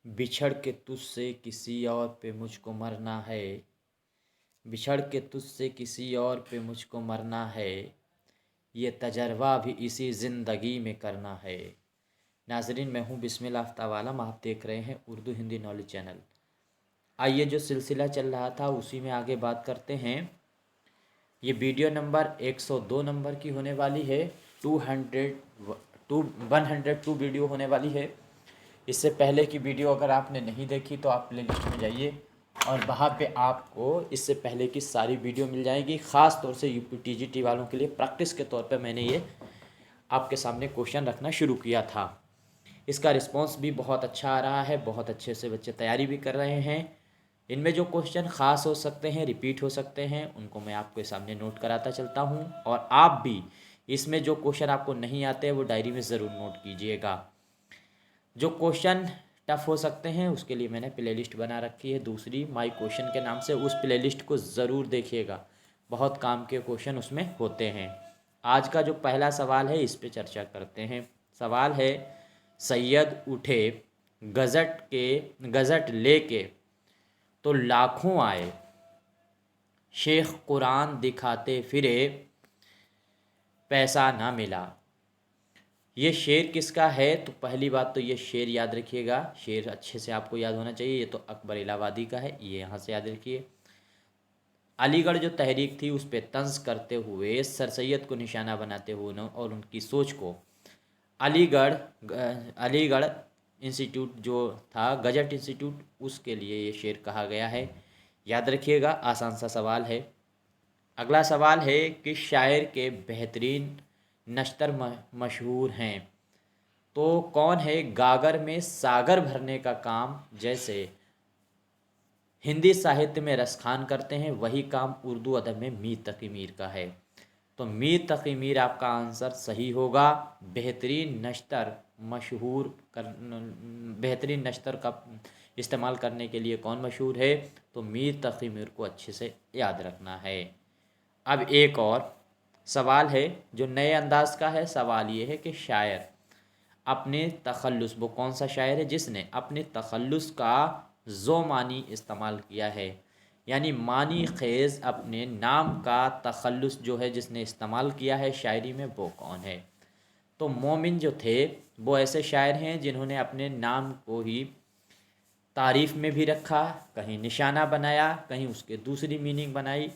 बिछड़ के तुझसे किसी और पे मुझको मरना है। बिछड़ के तुझसे किसी और पे मुझको मरना है। ये तजर्बा भी इसी ज़िंदगी में करना है। नाजरीन, मैं हूँ बिस्मिल आफ्ताब आलम। आप देख रहे हैं उर्दू हिंदी नॉलेज चैनल। आइए, जो सिलसिला चल रहा था उसी में आगे बात करते हैं। ये वीडियो नंबर 102 नंबर की होने वाली है। 102 वीडियो होने वाली है। इससे पहले की वीडियो अगर आपने नहीं देखी तो आप प्ले लिस्ट में जाइए और वहाँ पे आपको इससे पहले की सारी वीडियो मिल जाएगी। ख़ास तौर से यूपी टीजीटी वालों के लिए प्रैक्टिस के तौर पे मैंने ये आपके सामने क्वेश्चन रखना शुरू किया था। इसका रिस्पांस भी बहुत अच्छा आ रहा है, बहुत अच्छे से बच्चे तैयारी भी कर रहे हैं। इनमें जो क्वेश्चन ख़ास हो सकते हैं, रिपीट हो सकते हैं, उनको मैं आपके सामने नोट कराता चलता हूँ। और आप भी इसमें जो क्वेश्चन आपको नहीं आते वो डायरी में ज़रूर नोट कीजिएगा। जो क्वेश्चन टफ हो सकते हैं उसके लिए मैंने प्लेलिस्ट बना रखी है दूसरी, माय क्वेश्चन के नाम से। उस प्लेलिस्ट को ज़रूर देखिएगा, बहुत काम के क्वेश्चन उसमें होते हैं। आज का जो पहला सवाल है इस पे चर्चा करते हैं। सवाल है, सैयद उठे गज़ट लेके तो लाखों आए, शेख कुरान दिखाते फिरे पैसा ना मिला। ये शेर किसका है? तो पहली बात तो ये शेर याद रखिएगा, शेर अच्छे से आपको याद होना चाहिए। ये तो अकबर इलाहाबादी का है, ये यहाँ से याद रखिए। अलीगढ़ जो तहरीक थी उस पर तंज करते हुए, सर सैयद को निशाना बनाते हुए और उनकी सोच को अलीगढ़ अलीगढ़ इंस्टीट्यूट जो था, गजट इंस्टीट्यूट, उसके लिए ये शेर कहा गया है। याद रखिएगा, आसान सा सवाल है। अगला सवाल है कि शायर के बेहतरीन नश्तर मशहूर हैं। तो कौन है? गागर में सागर भरने का काम जैसे हिंदी साहित्य में रसखान करते हैं, वही काम उर्दू अदब में मीर तकी मीर का है। तो मीर तकी मीर आपका आंसर सही होगा। बेहतरीन नश्तर मशहूर कर बेहतरीन नश्तर का इस्तेमाल करने के लिए कौन मशहूर है? तो मीर तकी मीर को अच्छे से याद रखना है। अब एक और सवाल है जो नए अंदाज का है। सवाल ये है कि शायर अपने तखल्लुस, वो कौन सा शायर है जिसने अपने तखल्लुस का जो मानी इस्तेमाल किया है, यानी मानी ख़ेज़ अपने नाम का तखल्लुस जो है जिसने इस्तेमाल किया है शायरी में, वो कौन है? तो मोमिन जो थे वो ऐसे शायर हैं जिन्होंने अपने नाम को ही तारीफ़ में भी रखा, कहीं निशाना बनाया, कहीं उसके दूसरी मीनिंग बनाई,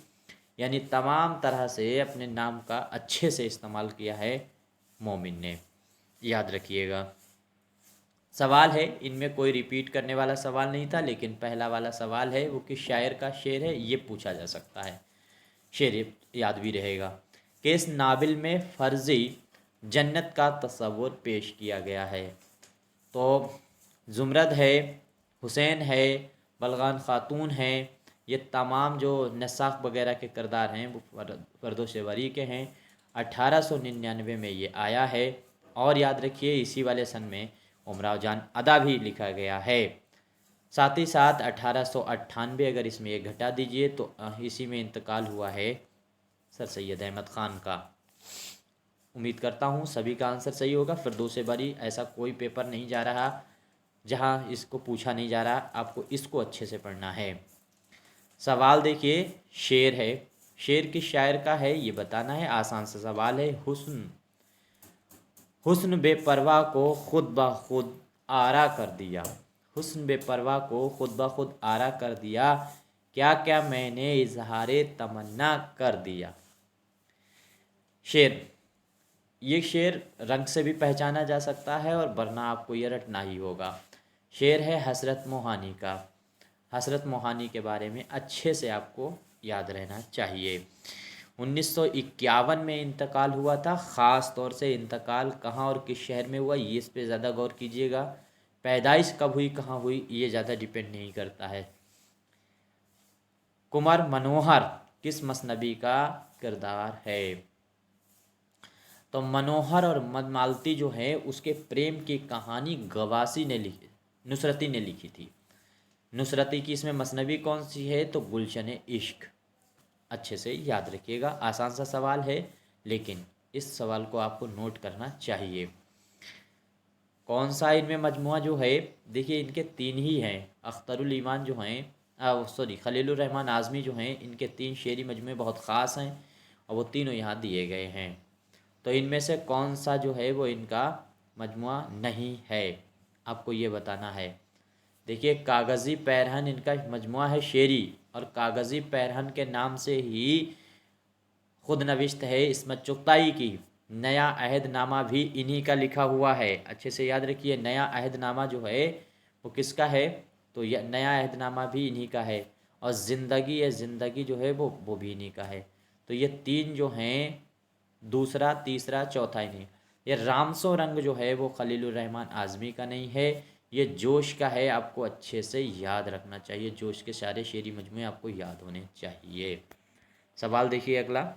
यानी तमाम तरह से अपने नाम का अच्छे से इस्तेमाल किया है मोमिन ने। याद रखिएगा। सवाल है, इनमें कोई रिपीट करने वाला सवाल नहीं था, लेकिन पहला वाला सवाल है वो किस शायर का शेर है ये पूछा जा सकता है। शेर याद भी रहेगा कि इस नावल में फर्जी जन्नत का तस्वुर पेश किया गया है। तो जुमरद है, हुसैन है, बलगान खातून है, ये तमाम जो नसाख वगैरह के किरदार हैं वो फर्दोश वरी के हैं। 1899 में ये आया है। और याद रखिए, इसी वाले सन में उमराव जान अदा भी लिखा गया है। साथ ही साथ 1898, अगर इसमें ये घटा दीजिए तो इसी में इंतकाल हुआ है सर सैयद अहमद ख़ान का। उम्मीद करता हूँ सभी का आंसर सही होगा। फिरदौस बारी ऐसा कोई पेपर नहीं जा रहा जहाँ इसको पूछा नहीं जा रहा, आपको इसको अच्छे से पढ़ना है। सवाल देखिए, शेर है, शेर किस शायर का है ये बताना है। आसान सा सवाल है। हुस्न हुस्न बेपरवाह को खुद ब खुद आरा कर दिया। हुस्न बेपरवाह को खुद ब खुद आरा कर दिया, क्या क्या मैंने इजहारे तमन्ना कर दिया। शेर, ये शेर रंग से भी पहचाना जा सकता है और वरना आपको ये रटना ही होगा। शेर है हसरत मोहानी का। हसरत मोहानी के बारे में अच्छे से आपको याद रहना चाहिए। 1951 में इंतकाल हुआ था। ख़ास तौर से इंतकाल कहाँ और किस शहर में हुआ ये इस पे ज़्यादा गौर कीजिएगा। पैदाइश कब हुई, कहाँ हुई, ये ज़्यादा डिपेंड नहीं करता है। कुमार मनोहर किस मसनबी का किरदार है? तो मनोहर और मदमालती जो है उसके प्रेम की कहानी गवासी ने लिखी, नुसरती ने लिखी थी। नुसरती की इसमें मसनबी कौन सी है? तो गुलशन इश्क। अच्छे से याद रखिएगा। आसान सा सवाल है लेकिन इस सवाल को आपको नोट करना चाहिए। कौन सा इनमें मजमुआ जो है, देखिए इनके तीन ही हैं, अख्तरुल ईमान जो हैं, सॉरी खलीलुर रहमान आज़मी जो हैं, इनके तीन शेरी मजमुए बहुत ख़ास हैं और वो तीनों यहाँ दिए गए हैं। तो इनमें से कौन सा जो है वो इनका मजमुआ नहीं है, आपको ये बताना है। देखिए कागज़ी पैरहन इनका मजमुआ है शेरी, और कागज़ी पैरहन के नाम से ही खुद नविश्त है इस्मत चुगताई की। नया अहदनामा भी इन्हीं का लिखा हुआ है, अच्छे से याद रखिए। नया अहदनामा जो है वो किसका है, तो यह नया अहदनामा भी इन्हीं का है, और ज़िंदगी या ज़िंदगी जो है वो भी इन्हीं का है। तो ये तीन जो हैं, दूसरा तीसरा चौथा इन्हीं। ये रामसो रंग जो है वो खलीलुर रहमान आज़मी का नहीं है, ये जोश का है, आपको अच्छे से याद रखना चाहिए। जोश के सारे शेरी मजमूए आपको याद होने चाहिए। सवाल देखिए अगला,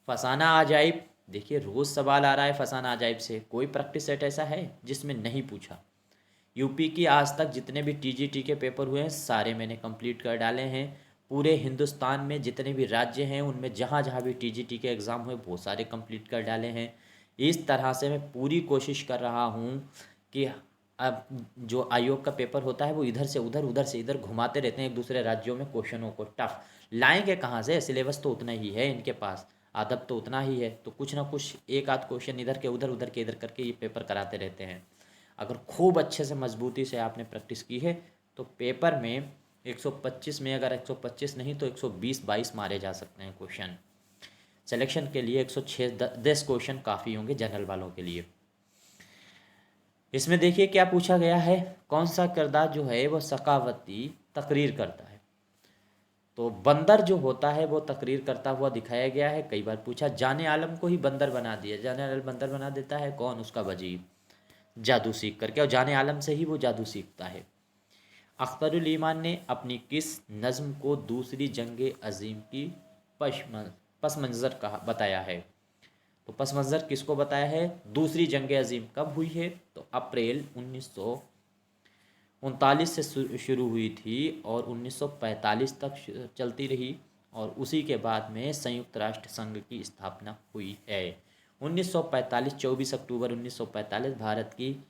फसाना अजाइब। देखिए रोज़ सवाल आ रहा है फसाना अजाइब से, कोई प्रैक्टिस सेट ऐसा है जिसमें नहीं पूछा। यूपी की आज तक जितने भी टीजीटी के पेपर हुए हैं सारे मैंने कंप्लीट कर डाले हैं। पूरे हिंदुस्तान में जितने भी राज्य हैं उनमें जहाँ जहाँ भी टीजीटी के एग्ज़ाम हुए वो सारे कंप्लीट कर डाले हैं। इस तरह से मैं पूरी कोशिश कर रहा हूँ कि अब जो आयोग का पेपर होता है वो इधर से उधर उधर से इधर घुमाते रहते हैं एक दूसरे राज्यों में क्वेश्चनों को, टफ लाएंगे कहाँ से, सिलेबस तो उतना ही है इनके पास, अदब तो उतना ही है, तो कुछ ना कुछ एक आध क्वेश्चन इधर के उधर के इधर करके ये पेपर कराते रहते हैं। अगर खूब अच्छे से मजबूती से आपने प्रैक्टिस की है तो पेपर में 125 में अगर 125 नहीं तो 120-22 मारे जा सकते हैं क्वेश्चन। सिलेक्शन के लिए 106 10 क्वेश्चन काफ़ी होंगे जनरल वालों के लिए। इसमें देखिए क्या पूछा गया है, कौन सा किरदार जो है वो सकावती तकरीर करता है। तो बंदर जो होता है वो तकरीर करता हुआ दिखाया गया है। कई बार पूछा, जाने आलम को ही बंदर बना दिया, जाने आलम बंदर बना देता है कौन, उसका वजीर, जादू सीख करके, और जाने आलम से ही वो जादू सीखता है। अख्तरुल ईमान ने अपनी किस नज़्म को दूसरी जंग अजीम की पस मंज़र कहा बताया है। तो पस मंज़र किसको बताया है, दूसरी जंग अजीम कब हुई है, तो अप्रैल 1939 से शुरू हुई थी और 1945 तक चलती रही, और उसी के बाद में संयुक्त राष्ट्र संघ की स्थापना हुई है। 1945 24 अक्टूबर 1945 भारत की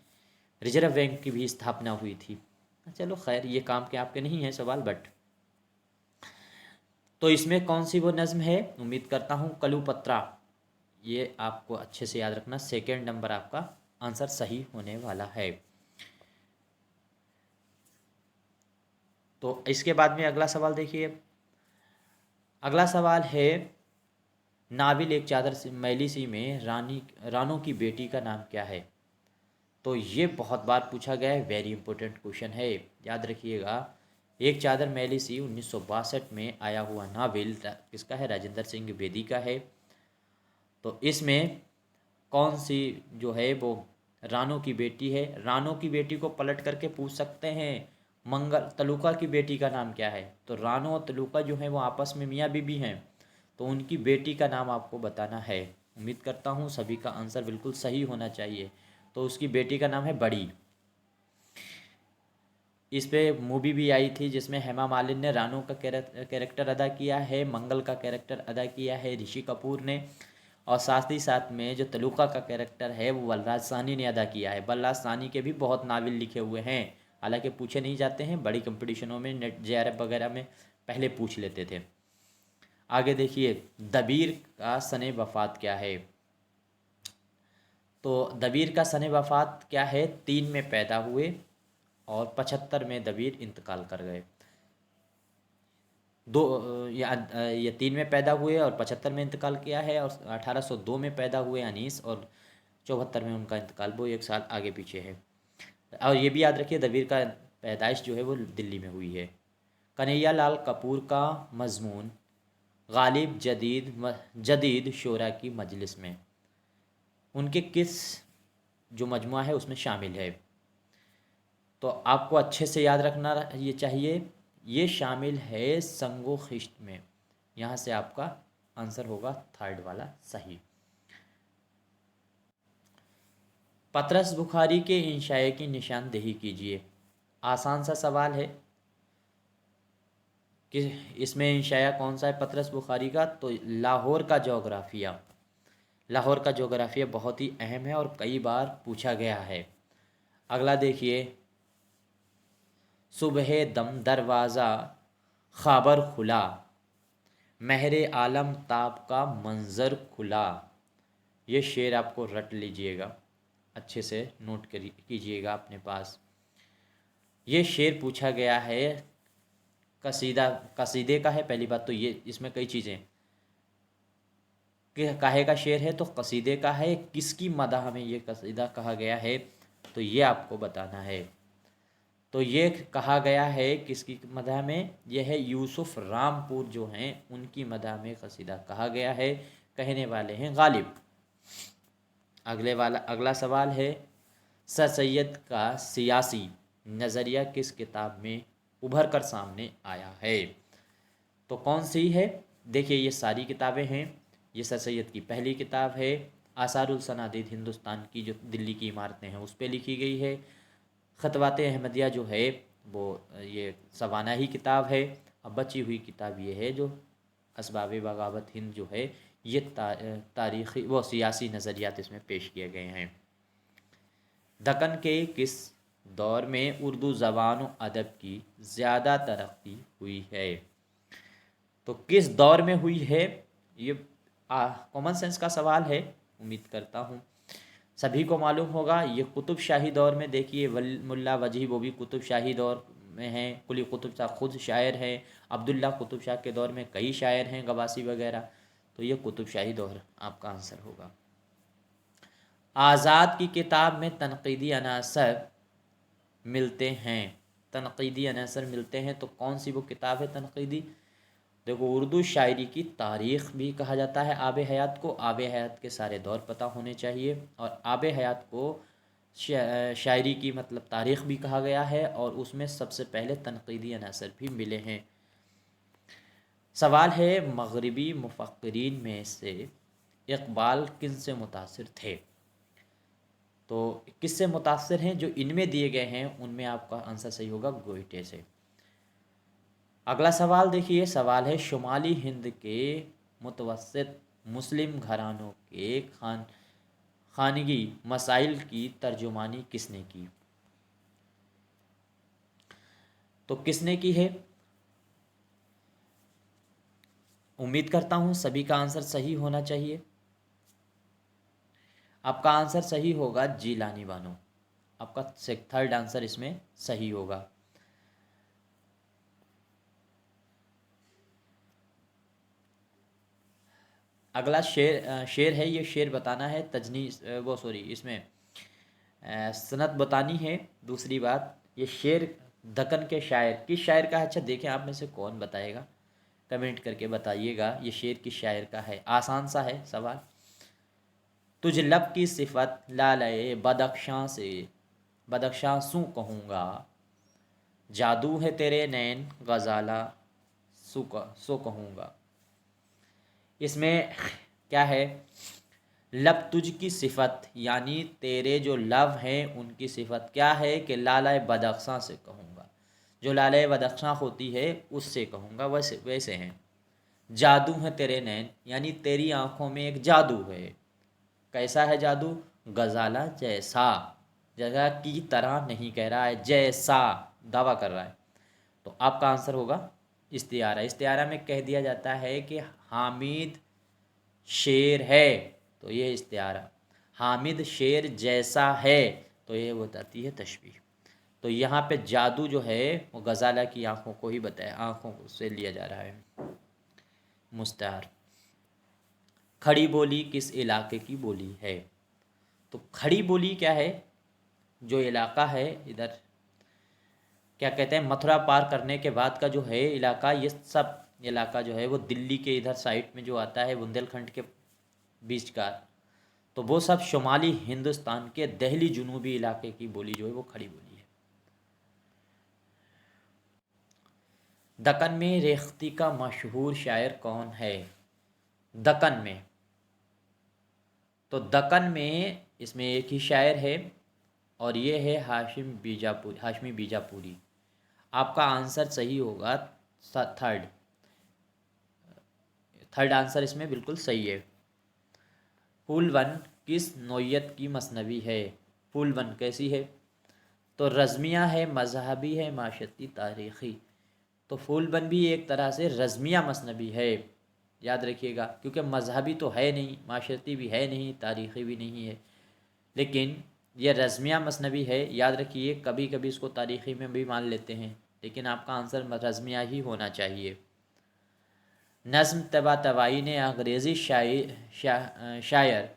रिजर्व बैंक की भी स्थापना हुई थी। चलो खैर ये काम के आपके नहीं है सवाल, बट तो इसमें कौन सी वो नज़्म है, उम्मीद करता हूँ कलुपत्रा। ये आपको अच्छे से याद रखना, सेकेंड नंबर आपका आंसर सही होने वाला है। तो इसके बाद में अगला सवाल देखिए, अगला सवाल है, नाबिल एक चादर से मैली सी में रानों की बेटी का नाम क्या है। तो ये बहुत बार पूछा गया है, वेरी इंपॉर्टेंट क्वेश्चन है, याद रखिएगा। एक चादर मैली सी 1962 में आया हुआ नावल किसका है, राजेंद्र सिंह बेदी का है। तो इसमें कौन सी जो है वो रानों की बेटी है। रानों की बेटी को पलट करके पूछ सकते हैं, मंगल तलुका की बेटी का नाम क्या है। तो रानो और तलुका जो है वो आपस में मियाँ बीबी हैं, तो उनकी बेटी का नाम आपको बताना है। उम्मीद करता हूँ सभी का आंसर बिल्कुल सही होना चाहिए। तो उसकी बेटी का नाम है बड़ी। इस पे मूवी भी आई थी जिसमें हेमा मालिनी ने रानो का कैरेक्टर अदा किया है, मंगल का कैरेक्टर अदा किया है ऋषि कपूर ने, और साथ ही साथ में जो तलुका का कैरेक्टर है वो बलराज साहनी ने अदा किया है। बलराज साहनी के भी बहुत नावल लिखे हुए हैं, हालांकि पूछे नहीं जाते हैं, बड़ी कंपटीशनों में नेट जेआरएफ वगैरह में पहले पूछ लेते थे। आगे देखिए, दबीर का सने वफात क्या है। तो दबीर का सने वफात क्या है, 3 में पैदा हुए और 75 में दबीर इंतकाल कर गए। दो ये 3 में पैदा हुए और 75 में इंतकाल किया है, और 1802 में पैदा हुए अनीस, और 74 में उनका इंतकाल, वो एक साल आगे पीछे है। और ये भी याद रखिए दबीर का पैदाइश जो है वो दिल्ली में हुई है। कन्हैया लाल कपूर का मजमून गालिब जदीद शोरा की मजलिस में उनके किस जो मजमुआ है उसमें शामिल है। तो आपको अच्छे से याद रखना ये चाहिए, ये शामिल है संगो खिश्त में। यहाँ से आपका आंसर होगा थर्ड वाला सही। पतरस बुखारी के इंशाए की निशानदेही कीजिए। आसान सा सवाल है कि इसमें इंशाया कौन सा है पतरस बुखारी का, तो लाहौर का जोग्राफिया। लाहौर का जोग्राफिया बहुत ही अहम है और कई बार पूछा गया है। अगला देखिए, सुबह दम दरवाज़ा ख़ाबर खुला, महरे आलम ताब का मंज़र खुला। ये शेर आपको रट लीजिएगा, अच्छे से नोट कीजिएगा अपने पास। ये शेर पूछा गया है, कसीदे का है। पहली बात तो ये, इसमें कई चीज़ें कि काहे का शेर है तो कसीदे का है, किसकी मदह में ये कसीदा कहा गया है तो ये आपको बताना है। तो ये कहा गया है किसकी मदह में, ये है यूसुफ रामपुर जो हैं उनकी मदह में कसीदा कहा गया है। कहने वाले हैं गालिब। अगला सवाल है, सर सैयद का सियासी नज़रिया किस किताब में उभर कर सामने आया है। तो कौन सी है, देखिए ये सारी किताबें हैं। ये सर सैयद की पहली किताब है, आसारुल सनादिद हिंदुस्तान की जो दिल्ली की इमारतें हैं उस पर लिखी गई है। ख़तवात अहमदिया जो है वो ये सवाना ही किताब है। अब बची हुई किताब ये है जो असबाब बगावत हिंद जो है, ये तारीख़ी व सियासी नज़रियात इसमें पेश किए गए हैं। दक्कन के किस दौर में उर्दू ज़बान व अदब की ज़्यादा तरक्की हुई है। तो किस दौर में हुई है, ये कॉमन सेंस का सवाल है, उम्मीद करता हूँ सभी को मालूम होगा। ये कुतुब शाही दौर में, देखिए मुल्ला वजी वो भी कुतुब शाही दौर में हैं, कुली कुतुब शाह खुद शायर हैं, अब्दुल्ला कुतुब शाह के दौर में कई शायर हैं, गवासी वगैरह। तो ये कुतुब शाही दौर आपका आंसर होगा। आज़ाद की किताब में तनक़ीदी अनासर मिलते हैं, तनक़ीदी अनासर मिलते हैं तो कौन सी वो किताब है तनक़ीदी। देखो, उर्दू शायरी की तारीख़ भी कहा जाता है आब हयात को। आब हयात के सारे दौर पता होने चाहिए, और आब हयात को शायरी की मतलब तारीख़ भी कहा गया है, और उसमें सबसे पहले तनक़ीदी अनासर भी मिले हैं। सवाल है, मग़रिबी मुफ़क्किरीन में से इक़बाल किन से मुतासिर थे। तो किससे मुतासिर हैं, जो इनमें दिए गए हैं उनमें आपका आंसर सही होगा गोइटे से। अगला सवाल देखिए, सवाल है, शुमाली हिंद के मुतवस्सित मुस्लिम घरानों के खानगी मसाइल की तर्जुमानी किसने की। तो किसने की है, उम्मीद करता हूँ सभी का आंसर सही होना चाहिए। आपका आंसर सही होगा जीलानी बानो, आपका थर्ड आंसर इसमें सही होगा। अगला शेर है, ये शेर बताना है, तजनी वो सॉरी इसमें सनत बतानी है। दूसरी बात, ये शेर दक्कन के शायर किस शायर का है। अच्छा देखें, आप में से कौन बताएगा, कमेंट करके बताइएगा ये शेर किस शायर का है। आसान सा है सवाल। तुझ लब की सिफत लाले बदख्शां से बदख्शां सू कहूँगा, जादू है तेरे नैन गजाला सो कहूँगा। इसमें क्या है, लब तुझ की सिफत यानी तेरे जो लब हैं उनकी सिफत क्या है कि लाला बदख्शां से कहूँगा, जो लाला बदख्शां होती है उससे कहूँगा, वैसे वैसे हैं। जादू है तेरे नैन यानी तेरी आँखों में एक जादू है। कैसा है जादू, गजाला जैसा, जैसा की तरह नहीं कह रहा है, जैसा दावा कर रहा है। तो आपका आंसर होगा इस्तियारा। इस्तियारा में कह दिया जाता है कि हामिद शेर है, तो ये इस्तियारा। हामिद शेर जैसा है, तो ये बताती है तशबीह। तो यहाँ पे जादू जो है वो गजाला की आँखों को ही बताया, आँखों से लिया जा रहा है। मुस्तार, खड़ी बोली किस इलाके की बोली है। तो खड़ी बोली क्या है, जो इलाका है इधर क्या कहते हैं, मथुरा पार करने के बाद का जो है इलाका, ये सब इलाका जो है वो दिल्ली के इधर साइड में जो आता है बुंदेलखंड के बीच का, तो वो सब शुमाली हिंदुस्तान के दहली जुनूबी इलाके की बोली जो है वो खड़ी बोली है। दक्कन में रेख्ती का मशहूर शायर कौन है। दक्कन में, तो दक्कन में इसमें एक ही शायर है और ये है हाशमी बीजापुरी। आपका आंसर सही होगा थर्ड आंसर इसमें बिल्कुल सही है। फूल वन किस नौयत की मसनवी है? फूल वन कैसी है? तो रज़मिया है, मजहबी है, माशरती, तारीख़ी। तो फूल वन भी एक तरह से रज़मिया मसनवी है, याद रखिएगा, क्योंकि मजहबी तो है नहीं, माशरती भी है नहीं, तारीख़ी भी नहीं है, लेकिन यह रज़मिया मसनवी है। याद रखिए, कभी कभी इसको तारीख़ी में भी मान लेते हैं, लेकिन आपका आंसर रज़मिया ही होना चाहिए। नज़्म तबातबाई ने अंग्रेज़ी शायर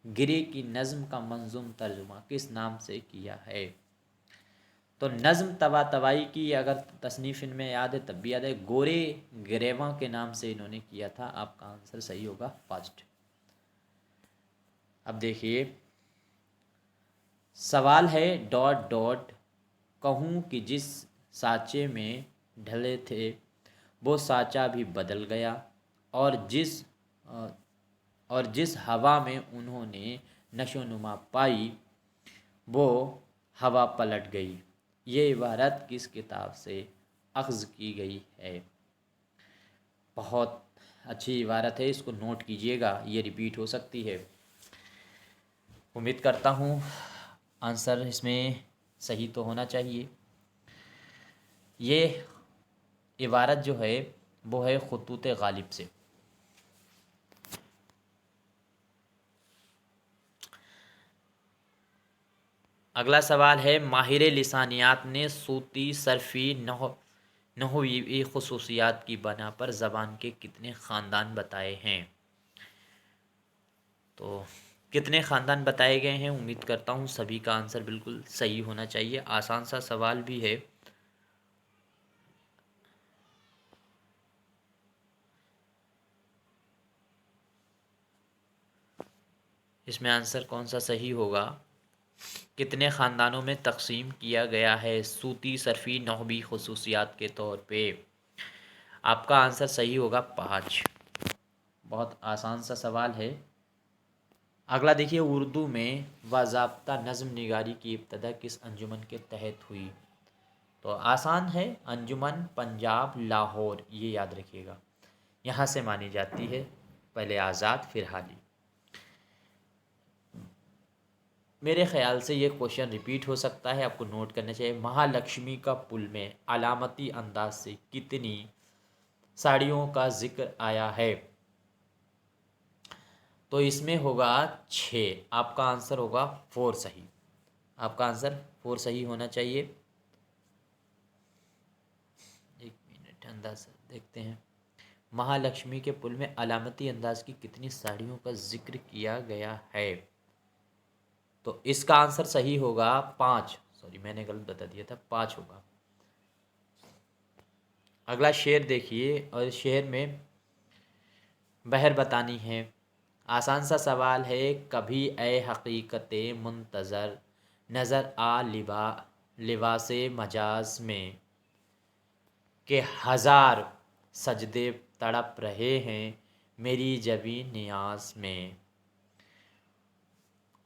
गिरी की नज़्म का मंजूम तर्जुमा किस नाम से किया है? तो नज़्म तबातबाई की अगर तसनीफ़ इनमें याद है तब भी याद है, गोरे ग्रेवा के नाम से इन्होंने किया था। आपका आंसर सही होगा फर्स्ट। अब देखिए सवाल है डॉट डॉट, कहूँ कि जिस साँचे में ढले थे वो साँचा भी बदल गया, और जिस हवा में उन्होंने नशोनुमा पाई वो हवा पलट गई। ये इबारत किस किताब से अख्ज़ की गई है? बहुत अच्छी इबारत है, इसको नोट कीजिएगा, ये रिपीट हो सकती है। उम्मीद करता हूँ आंसर इसमें सही तो होना चाहिए। ये इबारत जो है वो है खुतूत गालिब से। अगला सवाल है माहिर लिसानियात ने सूती सरफ़ी नहवी ख़ुसूसियात की बना पर ज़बान के कितने ख़ानदान बताए हैं? तो कितने ख़ानदान बताए गए हैं? उम्मीद करता हूँ सभी का आंसर बिल्कुल सही होना चाहिए। आसान सा सवाल भी है। इसमें आंसर कौन सा सही होगा? कितने ख़ानदानों में तकसीम किया गया है सूती सरफ़ी नहवी ख़ुसूसियात के तौर पे? आपका आंसर सही होगा 5। बहुत आसान सा सवाल है। अगला देखिए, उर्दू में बाज़ाब्ता नज़्म निगारी की इब्तदा किस अंजुमन के तहत हुई? तो आसान है, अंजुमन पंजाब लाहौर, ये याद रखिएगा, यहाँ से मानी जाती है, पहले आज़ाद फिर हाली। मेरे ख़्याल से ये क्वेश्चन रिपीट हो सकता है, आपको नोट करना चाहिए। महालक्ष्मी का पुल में अलामती अंदाज से कितनी साड़ियों का जिक्र आया है? तो इसमें होगा 6। आपका आंसर होगा 4 सही। आपका आंसर 4 सही होना चाहिए। एक मिनट, अंदाज देखते हैं। महालक्ष्मी के पुल में अलामती अंदाज की कितनी साड़ियों का जिक्र किया गया है? तो इसका आंसर सही होगा 5। सॉरी, मैंने गलत बता दिया था, 5 होगा। अगला शेर देखिए, और शेर में बहर बतानी है। आसान सा सवाल है। कभी ए हकीकत मुंतज़र नज़र आ लिबासे मजाज में के हज़ार सजदे तड़प रहे हैं मेरी जबी नियाज में।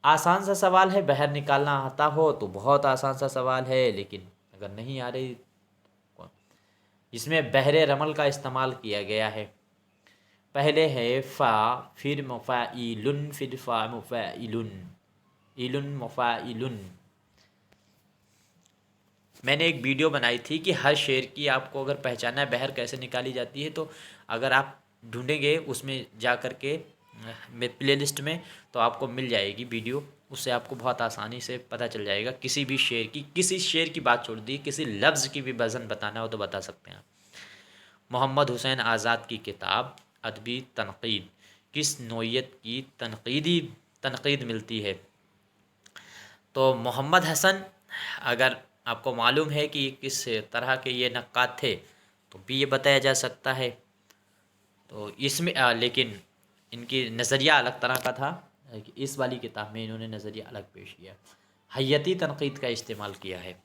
आसान सा सवाल है, बहर निकालना आता हो तो बहुत आसान सा सवाल है, लेकिन अगर नहीं आ रही, इसमें बहरे रमल का इस्तेमाल किया गया है। पहले है फ़ा, फिर मुफ़ाइलुन, फिर फ़ा मुफ़ाइलुन, इलुन मुफ़ाइलुन। मैंने एक वीडियो बनाई थी कि हर शेर की आपको अगर पहचानना है बहर कैसे निकाली जाती है, तो अगर आप ढूंढेंगे उसमें जा कर के प्लेलिस्ट में, तो आपको मिल जाएगी वीडियो। उससे आपको बहुत आसानी से पता चल जाएगा किसी भी शेर की, किसी शेर की बात छोड़ दी, किसी लफ्ज़ की भी वज़न बताना हो तो बता सकते हैं। मोहम्मद हुसैन आज़ाद की किताब अदबी तनक़ीद किस नौइयत की तनक़ीद मिलती है? तो मोहम्मद हसन, अगर आपको मालूम है कि किस तरह के ये नक्काद थे तो भी ये बताया जा सकता है। तो इसमें लेकिन इनकी नज़रिया अलग तरह का था। इस वाली किताब में इन्होंने नज़रिया अलग पेश किया, हय्यती तनक़ीद का इस्तेमाल किया है।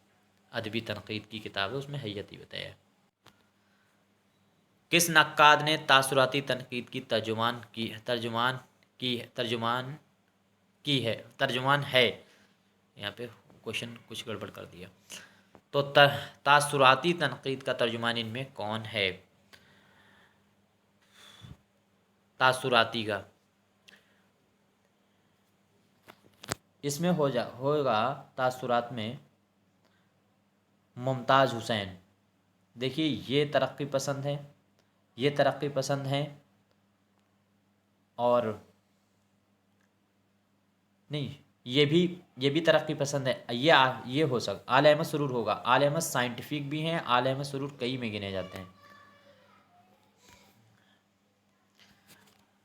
अदबी तनक़ीद की किताब है, उसमें हय्यती बताया है। किस नक्काद ने तासुराती तनक़ीद की तर्जुमान है? यहाँ पे क्वेश्चन कुछ गड़बड़ कर दिया। तो तासुराती तनक़ीद का तर्जुमान इनमें कौन है? तासुराती का इसमें होगा तासुरात में मुमताज़ हुसैन। देखिए ये तरक्की पसंद है, ये तरक्की पसंद है, और नहीं, ये भी तरक्की पसंद है। ये हो आले अहमद सरूर होगा। आले अहमद साइंटिफिक भी हैं, आले अहमद सरूर कई में गिने जाते हैं।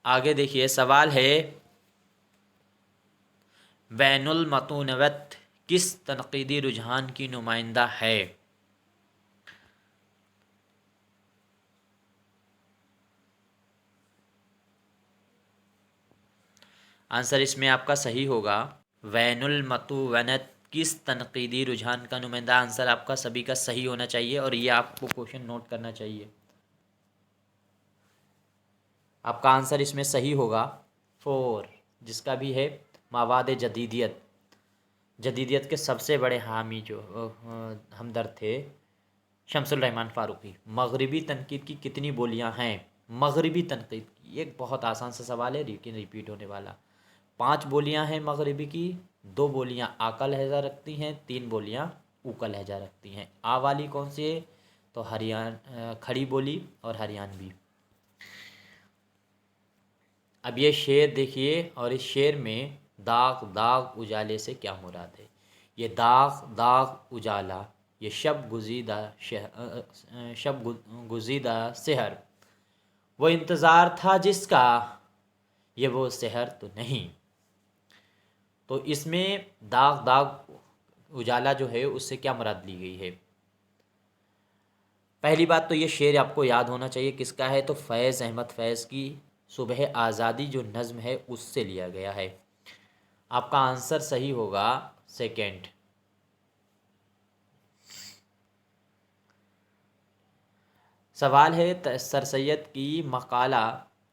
आगे देखिए सवाल है, बैनुल मतूनवत किस तनकीदी रुझान की नुमाइंदा है? आंसर इसमें आपका सही होगा, वैनुल मतूवनत किस तनकीदी रुझान का नुमाइंदा। आंसर आपका सभी का सही होना चाहिए और ये आपको क्वेश्चन नोट करना चाहिए। आपका आंसर इसमें सही होगा 4, जिसका भी है मवाद जदीदियत। जदीदियत के सबसे बड़े हामी जो हमदर्द थे शमसुल रहमान फ़ारूक़ी। मगरिबी तनकीद की कितनी बोलियां हैं? मगरिबी तनकीद की, एक बहुत आसान सा सवाल है लेकिन रिपीट होने वाला। 5 बोलियां हैं मगरिबी की, 2 बोलियां आकल लहजा रखती हैं, 3 बोलियां उकल लहजा रखती हैं। आ वाली कौन सी है? तो खड़ी बोली और हरियाणवी। अब ये शेर देखिए, और इस शेर में दाग दाग उजाले से क्या मुराद है? ये दाग दाग उजाला, ये शब गुज़ीदा सहर, वो इंतज़ार था जिसका, ये वो सहर तो नहीं। तो इसमें दाग दाग उजाला जो है उससे क्या मुराद ली गई है? पहली बात तो ये शेर आपको याद होना चाहिए किसका है, तो फैज़ अहमद फैज़ की सुबह आज़ादी जो नज़्म है उससे लिया गया है। आपका आंसर सही होगा सेकंड। सवाल है, सर सैयद की मकाला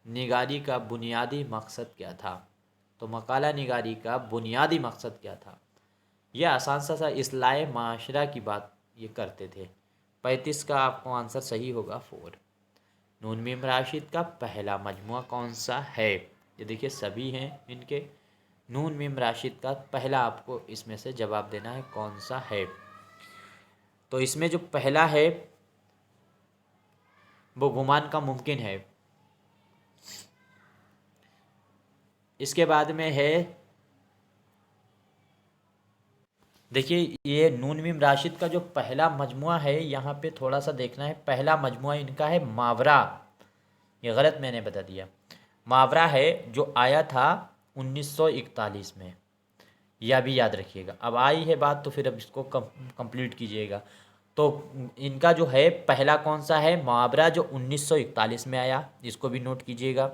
निगारी का बुनियादी मकसद क्या था? तो मकाला निगारी का बुनियादी मकसद क्या था? यह आसान सा इस्लाह माशरा की बात ये करते थे। 35 का आपको आंसर सही होगा 4। नून मीम राशिद का पहला मजमुआ कौन सा है? ये देखिए सभी हैं इनके। नून मीम राशिद का पहला आपको इसमें से जवाब देना है कौन सा है। तो इसमें जो पहला है वो गुमान का मुमकिन है। इसके बाद में है, देखिए ये नून मीम राशिद का जो पहला मजमुआ है, यहाँ पे थोड़ा सा देखना है। पहला मजमुआ इनका है मावरा, ये गलत मैंने बता दिया। मावरा है जो आया था 1941 में, यह भी याद रखिएगा। अब आई है बात तो फिर अब इसको कंप्लीट कीजिएगा। तो इनका जो है पहला कौन सा है? मुहावरा जो 1941 में आया, इसको भी नोट कीजिएगा।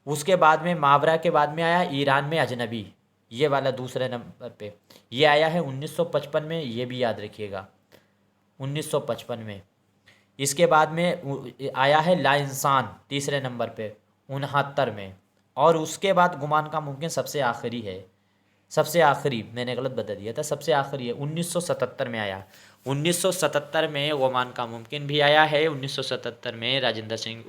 उसके बाद में मुहावरा के बाद में आया ईरान में अजनबी, ये वाला दूसरे नंबर पे, ये आया है 1955 में, ये भी याद रखिएगा 1955 में। इसके बाद में आया है ला इंसान तीसरे नंबर पे 69 में। और उसके बाद गुमान का मुमकिन सबसे आखिरी है, सबसे आखिरी मैंने गलत बता दिया था, सबसे आखिरी है 1977 में आया। 1977 में गुमान का मुमकिन भी आया है। 1977 में राजेंद्र सिंह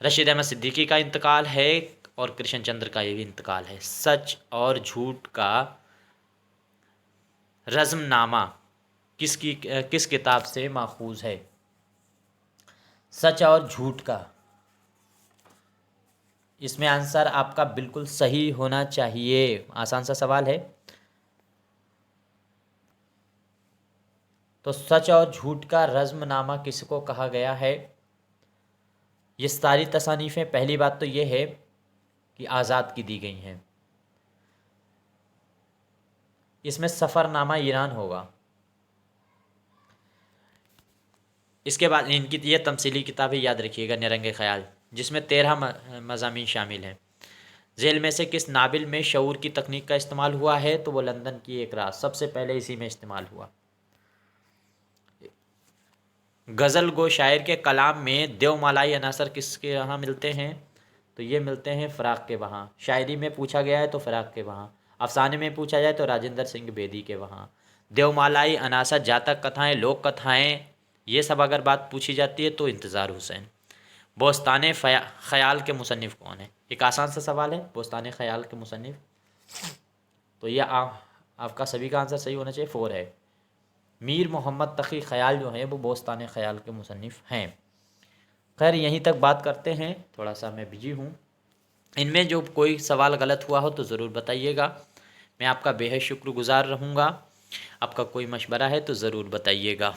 रशीद अहमद सिद्दीकी का इंतकाल है और कृष्ण चंद्र का ये भी इंतकाल है। सच और झूठ का रज़्मनामा किस किताब से माखूज है? सच और झूठ का, इसमें आंसर आपका बिल्कुल सही होना चाहिए। आसान सा सवाल है। तो सच और झूठ का रज़्मनामा किसको कहा गया है? ये सारी तसानीफ़ें, पहली बात तो ये है कि आज़ाद की दी गई हैं। इसमें सफ़रनामा ईरान होगा। इसके बाद इनकी ये तमसीली किताबें याद रखिएगा, निरंगे ख्याल, जिसमें 13 मज़ामीन शामिल हैं। जेल में से किस नाबिल में शऊर की तकनीक का इस्तेमाल हुआ है? तो वो लंदन की एक रात, सबसे पहले इसी में इस्तेमाल हुआ। गज़ल गो शायर के कलाम में देवमालाई अनासर किसके यहाँ मिलते हैं? तो ये मिलते हैं फ़राक़ के वहाँ। शायरी में पूछा गया है तो फ़राक़ के वहाँ, अफसाने में पूछा जाए तो राजेंद्र सिंह बेदी के वहाँ। देवमालाई अनासर, जातक कथाएँ, लोक कथाएँ, ये सब अगर बात पूछी जाती है तो इंतज़ार हुसैन। बोस्तान ख़याल के मुसन्निफ़ कौन है? एक आसान सा सवाल है, बोस्तान ख़याल के मुसन्निफ़ तो ये आपका सभी का आंसर सही होना चाहिए, 4 है। मीर मोहम्मद तकी ख़याल जो है वो बोस्तान ख़याल के मुसन्निफ़ हैं। खैर यहीं तक बात करते हैं, थोड़ा सा मैं बिजी हूँ। इनमें जो कोई सवाल गलत हुआ हो तो ज़रूर बताइएगा, मैं आपका बेहद शुक्रगुज़ार रहूँगा। आपका कोई मशवरा है तो ज़रूर बताइएगा।